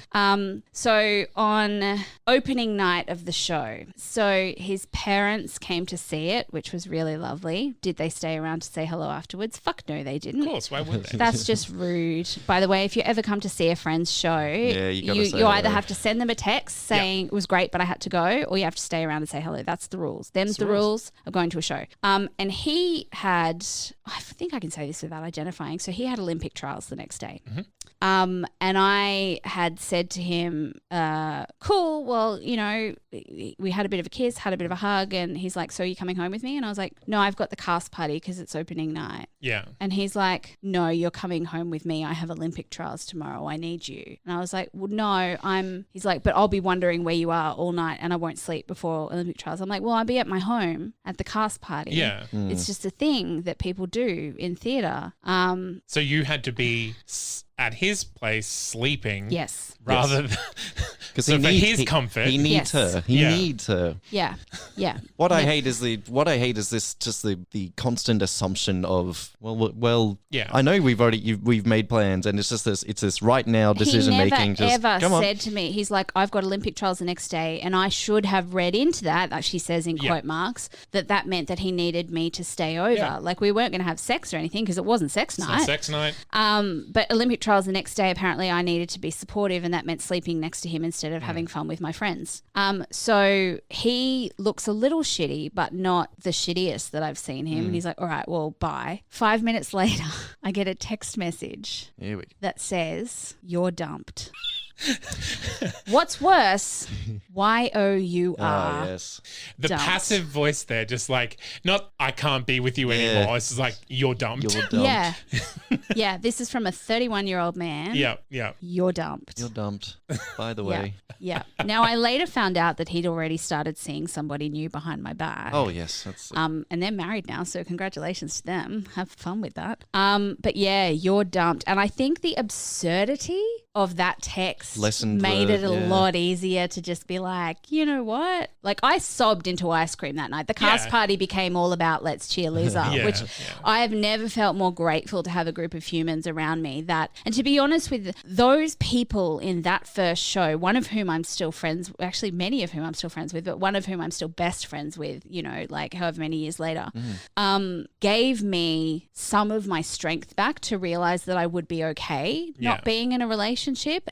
So on opening night of the show, so his parents came to see it, which was really lovely. Did they stay around to say hello afterwards? Fuck no, they didn't. Of course, why would they? That's just rude. By the way, if you ever come to see a friend's show, you either have to send them a text saying it was great, but I had to go, or you have to stay around and say hello. That's the rules. Them's the rules of going to a show. And he had, I think I can say this without identifying, so he had Olympic trials the next day. Mm-hmm. And I had said to him, cool, well, you know, we had a bit of a kiss, had a bit of a hug, and he's like, so are you coming home with me? And I was like, no, I've got the cast party because it's opening night. Yeah. And he's like, no, you're coming home with me. I have Olympic trials tomorrow. I need you. And I was like, well, no, he's like, but I'll be wondering where you are all night and I won't sleep before Olympic trials. I'm like, well, I'll be at my home at the cast party. Yeah. It's just a thing that people do in theatre. So you had to be at his place sleeping. Yes. Rather than because for his comfort. He needs her. He needs her. Yeah. Yeah. What I hate is this just the constant assumption of well yeah. I know we've made plans and it's just this right now decision making. He never ever said to me, he's like, I've got Olympic trials the next day, and I should have read into that she says in quote marks, that meant that he needed me to stay over. Yeah. Like we weren't going to have sex or anything because it wasn't sex night. Not sex night. But Olympic trials the next day, apparently I needed to be supportive, and that meant sleeping next to him instead of having fun with my friends. So he looks a little shitty, but not the shittiest that I've seen him. And he's like, all right, well, bye. 5 minutes later, I get a text message that says, you're dumped. What's worse, YOUR. Oh, yes. The dumped. passive voice there, just like, not I can't be with you anymore. It's just like, you're dumped. You're dumped. Yeah. Yeah, this is from a 31-year-old man. Yeah. You're dumped. You're dumped, by the way. Yeah. Now, I later found out that he'd already started seeing somebody new behind my back. Oh, yes. That's And they're married now, so congratulations to them. Have fun with that. But yeah, you're dumped. And I think the absurdity of that text made it a lot easier to just be like, you know what? Like I sobbed into ice cream that night. The cast party became all about let's cheer Liz up, which I have never felt more grateful to have a group of humans around me that, and to be honest with those people in that first show, one of whom I'm still friends, actually many of whom I'm still friends with, but one of whom I'm still best friends with, you know, like however many years later, gave me some of my strength back to realize that I would be okay not being in a relationship,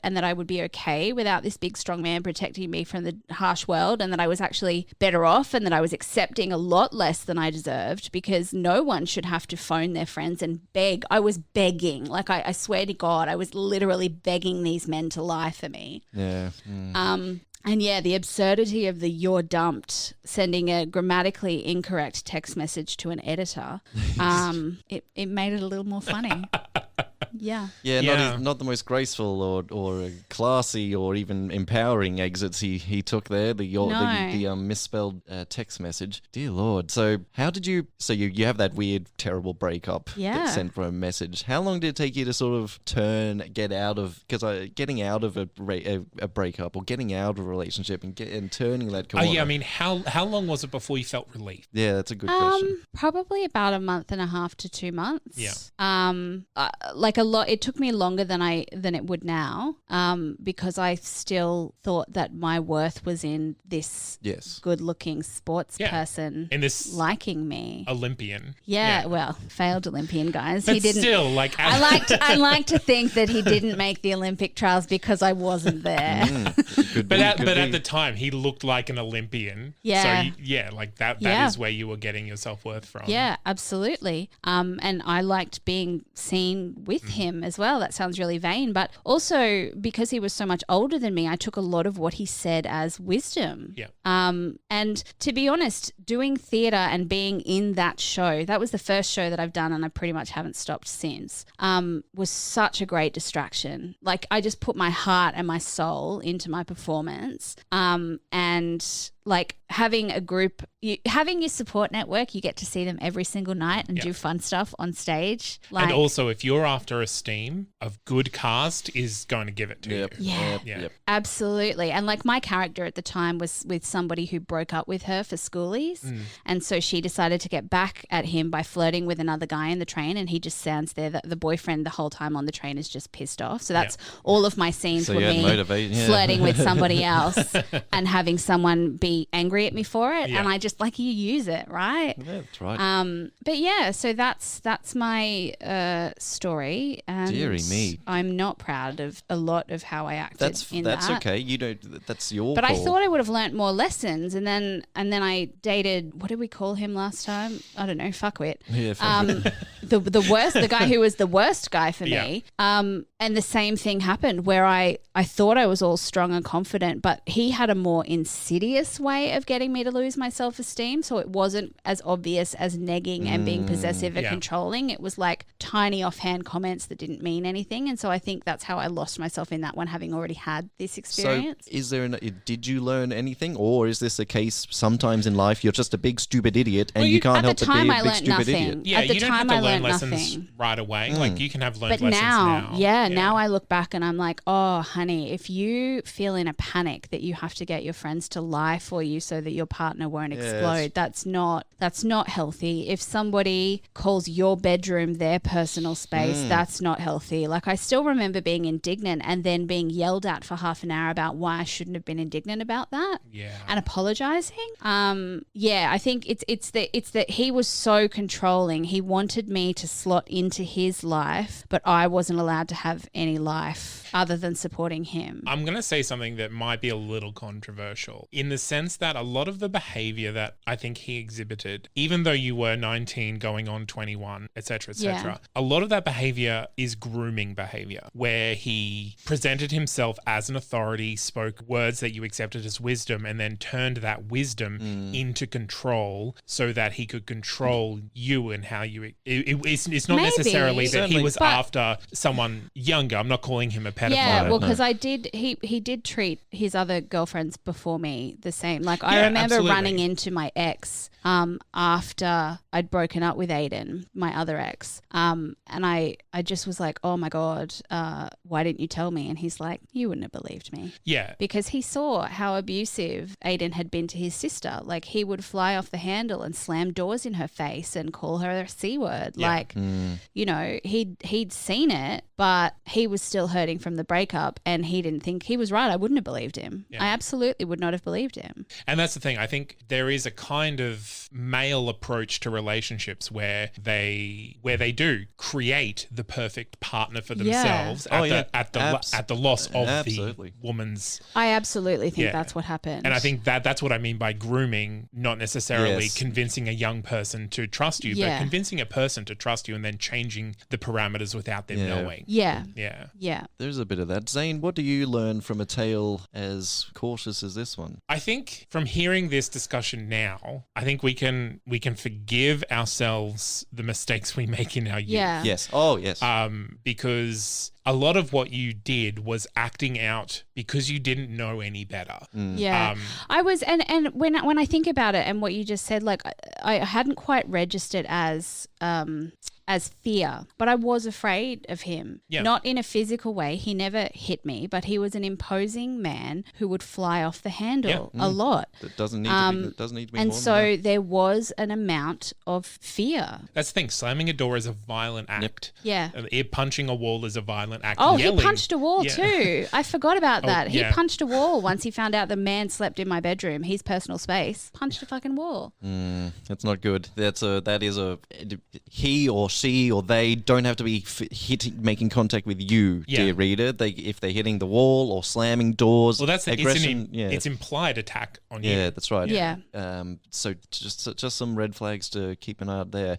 and that I would be okay without this big strong man protecting me from the harsh world, and that I was actually better off, and that I was accepting a lot less than I deserved, because no one should have to phone their friends and beg. I was begging. Like I swear to God, I was literally begging these men to lie for me. Yeah. And yeah, the absurdity of the you're dumped, sending a grammatically incorrect text message to an editor, it made it a little more funny. Yeah. Yeah, not the most graceful or classy or even empowering exits he took there. The misspelled text message. Dear Lord. So how did you? So you have that weird, terrible breakup. Get sent from a message. How long did it take you to sort of get out of? Because getting out of a breakup or getting out of a relationship and turning that corner. I mean, how long was it before you felt relief? Yeah, that's a good question. Probably about a month and a half to 2 months. Yeah. Like a lot. It took me longer than it would now, because I still thought that my worth was in this good-looking sports person in this liking me. Olympian. Yeah, well, failed Olympian, guys. But he didn't. Still, like I like to think that he didn't make the Olympic trials because I wasn't there. But at the time, he looked like an Olympian. Yeah. So like that is where you were getting your self-worth from. Yeah, absolutely. And I liked being seen with him as well. That sounds really vain, but also because he was so much older than me, I took a lot of what he said as wisdom. Yeah. And to be honest, doing theatre and being in that show, that was the first show that I've done, and I pretty much haven't stopped since, was such a great distraction. Like I just put my heart and my soul into my performance. And like having a group, having your support network, you get to see them every single night and do fun stuff on stage. Like, and also, if you're after esteem, a good cast is going to give it to you. Yeah, absolutely. And like my character at the time was with somebody who broke up with her for schoolies. And so she decided to get back at him by flirting with another guy in the train, and he just stands there. The boyfriend the whole time on the train is just pissed off. So that's all of my scenes were me flirting with somebody else and having someone be angry at me for it. And I just like, you use it, right? Yeah, that's right. But yeah, so that's my story. And Deary me. I'm not proud of a lot of how I acted That's okay. You don't. That's your. But call. I thought I would have learnt more lessons, and then I dated. What did we call him last time? I don't know. Fuckwit. Yeah. The worst. The guy who was the worst guy for me. And the same thing happened where I thought I was all strong and confident, but he had a more insidious way of getting me to lose my self-esteem. So it wasn't as obvious as negging and being possessive and controlling. It was like tiny offhand comments that didn't mean anything. And so I think that's how I lost myself in that one, having already had this experience. So is there did you learn anything, or is this a case sometimes in life you're just a big stupid idiot and you can't help but be a big stupid idiot? Yeah, at the you don't time have to I learn learned lessons nothing. right away. Like you can have learned But lessons now. Now I look back and I'm like, oh, honey, if you feel in a panic that you have to get your friends to lie for you so that your partner won't explode, that's not healthy. If somebody calls your bedroom their personal space, that's not healthy. Like, I still remember being indignant and then being yelled at for half an hour about why I shouldn't have been indignant about that. Yeah. And apologizing. I think it's that he was so controlling. He wanted me to slot into his life, but I wasn't allowed to have any life other than supporting him. I'm going to say something that might be a little controversial in the sense that a lot of the behavior that I think he exhibited, even though you were 19 going on 21, etc., a lot of that behavior is grooming behavior, where he presented himself as an authority, spoke words that you accepted as wisdom, and then turned that wisdom into control so that he could control you and how you... It's not necessarily that he was after someone younger. I'm not calling him a pedophile. Yeah, well, because he did treat his other girlfriends before me the same. Like, I remember running into my ex after I'd broken up with Aiden, my other ex, and I just was like, oh my God, why didn't you tell me? And he's like, you wouldn't have believed me. Yeah. Because he saw how abusive Aiden had been to his sister. Like, he would fly off the handle and slam doors in her face and call her a C word. Yeah. Like, you know, he'd seen it, but he was still hurting from the breakup, and he didn't think he was right. I wouldn't have believed him. Yeah. I absolutely would not have believed him. And that's the thing. I think there is a kind of male approach to relationships where they do create the perfect partner for themselves at the loss of the woman's. I absolutely think that's what happened. And I think that's what I mean by grooming, not necessarily convincing a young person to trust you, but convincing a person to trust you and then changing the parameters without them knowing. Yeah. There's a bit of that. Zane, what do you learn from a tale as cautious as this one? I think from hearing this discussion now, I think we can forgive ourselves the mistakes we make in our youth. Yeah. Yes. Oh, yes. Because a lot of what you did was acting out because you didn't know any better. Yeah. I was, and when I think about it and what you just said, like, I hadn't quite registered as fear, but I was afraid of him. Yeah. Not in a physical way. He never hit me, but he was an imposing man who would fly off the handle a lot. It doesn't need to be and more so than that. there was an amount of fear. That's the thing. Slamming a door is a violent act. Yeah. Punching a wall is a violent act. Oh, Yelling. He punched a wall too. I forgot about that. He punched a wall once he found out the man slept in my bedroom, his personal space. Punched a fucking wall. That's not good. He or she or they don't have to be making contact with you, dear reader. If they're hitting the wall or slamming doors, well, that's aggression. It's implied attack on you. Yeah, that's right. Yeah. So just some red flags to keep an eye out there.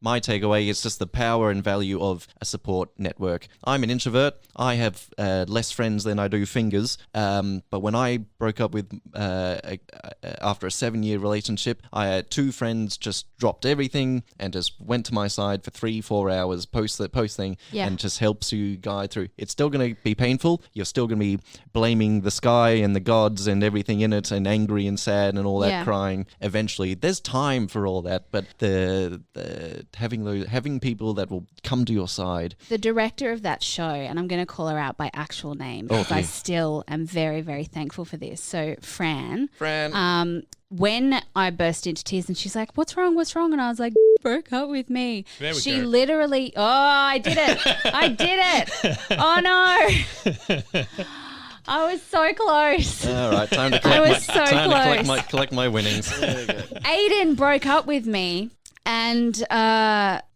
My takeaway is just the power and value of a support network. I'm an introvert. I have less friends than I do fingers. But when I broke up with after a 7-year relationship, I had 2 friends just dropped everything and just went to my side for 3-4 hours post thing, Yeah. and just helps you guide through. It's still going to be painful. You're still going to be blaming the sky and the gods and everything in it, and angry and sad and all that, Yeah. crying. Eventually, there's time for all that, but the having people that will come to your side. The director of that show, and I'm going to call her out by actual name because I still am very, very thankful for this. So Fran. When I burst into tears and she's like, what's wrong? And I was like, broke up with me. There we She go. literally, I did it. Oh no. I was so close. All right, time to collect my winnings. Aiden broke up with me. And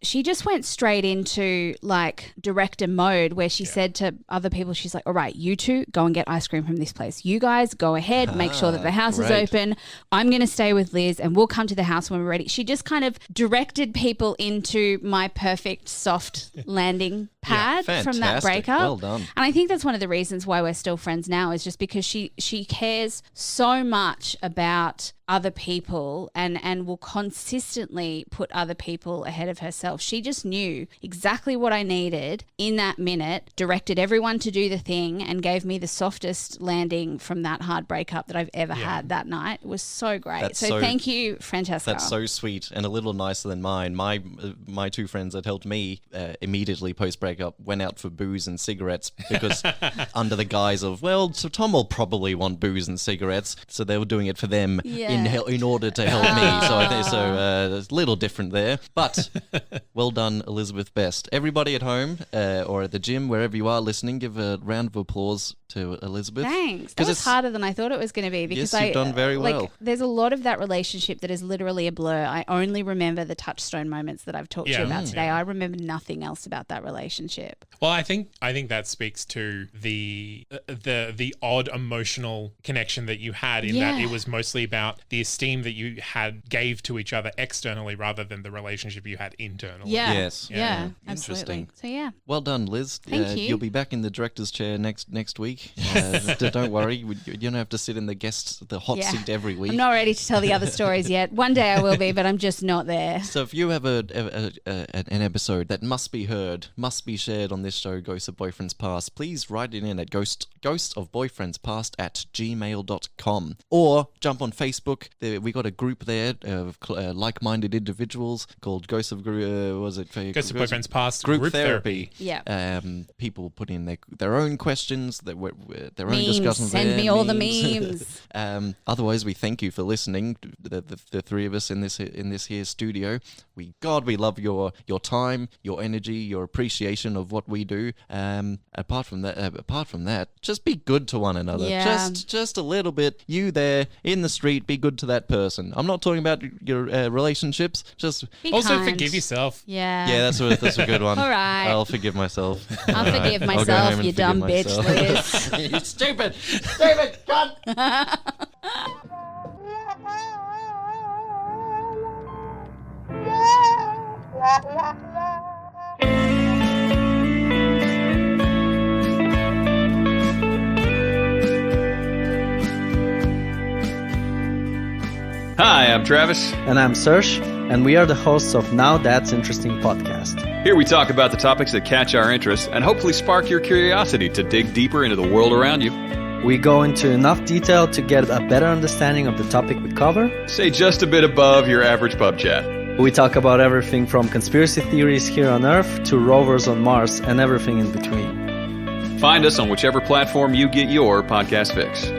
she just went straight into like director mode where she said to other people, she's like, all right, you two go and get ice cream from this place. You guys go ahead, make sure that the house is great. open. I'm going to stay with Liz and we'll come to the house when we're ready. She just kind of directed people into my perfect soft landing pad from that Fantastic. breakup. Well done. And I think that's one of the reasons why we're still friends now is just because she cares so much about other people and will consistently put other people ahead of herself. She just knew exactly what I needed in that minute, directed everyone to do the thing, and gave me the softest landing from that hard breakup that I've ever had that night. It was so great. That's So thank you, Francesca. That's so sweet and a little nicer than mine. My two friends that helped me immediately post breakup went out for booze and cigarettes because under the guise of, well, so Tom will probably want booze and cigarettes, so they were doing it for them in order to help me. So I think it's a little different there, but well done, Elizabeth Best. Everybody at home or at the gym, wherever you are listening, give a round of applause to Elizabeth. Thanks. That was harder than I thought it was going to be because Yes, you've done very well. There's a lot of that relationship that is literally a blur. I only remember the touchstone moments that I've talked to you about today. I remember nothing else about that relationship. Well, I think that speaks to the odd emotional connection that you had in that it was mostly about the esteem that you gave to each other externally rather than the relationship you had internally. Yeah. Yes. Yeah. Interesting. Absolutely. So yeah. Well done, Liz. Thank you. You'll be back in the director's chair next week. Don't worry. You don't have to sit in the hot seat every week. I'm not ready to tell the other stories yet. One day I will be, but I'm just not there. So if you have an episode that must be heard, must be shared on this show, Ghosts of Boyfriends Past, please write it in at ghostofboyfriendspast@gmail.com or jump on Facebook. We got a group there of like-minded individuals called Ghosts of Boyfriends Past Group Therapy. Yeah. People put in their own questions, their own discussions. Send me all the memes. Otherwise, we thank you for listening. The three of us in this here studio. We love your time, your energy, your appreciation of what we do. Apart from that, just be good to one another. Yeah. Just a little bit. You there in the street, be good to that person. I'm not talking about your relationships. Just Be also kind. forgive yourself. Yeah. yeah, that's a good one. All right. I'll forgive myself. I'll forgive I'll go myself, home and you forgive dumb bitch, myself. Liz. You stupid cunt. Hi, I'm Travis. And I'm Serge, and we are the hosts of Now That's Interesting podcast. Here we talk about the topics that catch our interest and hopefully spark your curiosity to dig deeper into the world around you. We go into enough detail to get a better understanding of the topic we cover. Say just a bit above your average pub chat. We talk about everything from conspiracy theories here on Earth to rovers on Mars and everything in between. Find us on whichever platform you get your podcast fix.